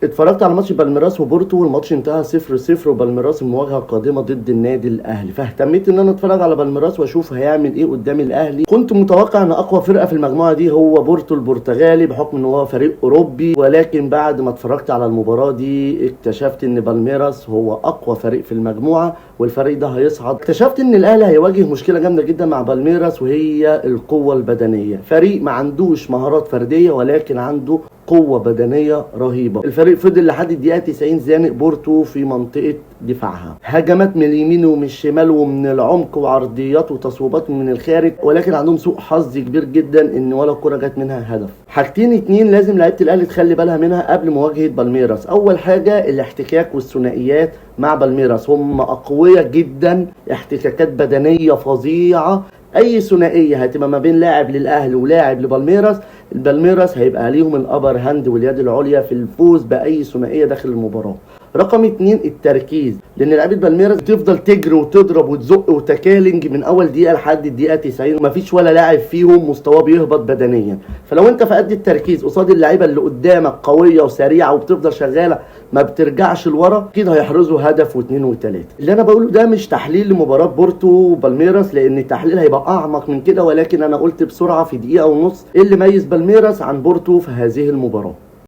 اتفرجت على ماتش بالميراس وبورتو، والماتش انتهى 0-0، وبالميراس المواجهه القادمه ضد النادي الاهلي، فاهتميت ان انا اتفرج على بالميراس واشوف هيعمل ايه قدام الاهلي. كنت متوقع ان اقوى فرقه في المجموعه دي هو بورتو البرتغالي بحكم ان هو فريق اوروبي، ولكن بعد ما اتفرجت على المباراه دي اكتشفت ان بالميراس هو اقوى فريق في المجموعه والفريق ده هيصعد. اكتشفت ان الاهلي هيواجه مشكله جامده جدا مع بالميراس وهي القوه البدنيه. فريق ما عندوش مهارات فرديه ولكن عنده قوة بدنية رهيبة. الفريق فضل لحد الدقيقة 90 زانق بورتو في منطقة دفاعها، هجمات من اليمين ومن الشمال ومن العمق وعرضيات وتصويبات من الخارج، ولكن عندهم سوء حظ كبير جدا ان ولا كرة جت منها هدف. حاجتين اتنين لازم لعيبة الاهلي تخلي بالها منها قبل مواجهة بالميراس. اول حاجة الاحتكاك والثنائيات مع بالميراس، هم اقوياء جدا، احتكاكات بدنية فظيعة. اي ثنائيه هتبقى ما بين لاعب للاهلي ولاعب لبالميراس، البالميراس هيبقى عليهم الابر هاند واليد العليا في الفوز باي ثنائيه داخل المباراه. رقم 2 التركيز، لان لعيبه بالميراس بتفضل تجري وتضرب وتزق وتكالنج من اول دقيقه لحد الدقيقه 90، ومفيش ولا لاعب فيهم مستواه بيهبط بدنيا. فلو انت فقدت التركيز قصاد اللعيبه اللي قدامك قويه وسريعه وبتفضل شغاله ما بترجعش لورا، اكيد هيحرزوا هدف واثنين وثلاثه. اللي انا بقوله ده مش تحليل لمباراه بورتو وبالميراس لان التحليل هيبقى اعمق من كده، ولكن انا قلت بسرعه في دقيقه ونص ايه اللي ميز بالميراس عن بورتو في هذه المباراه.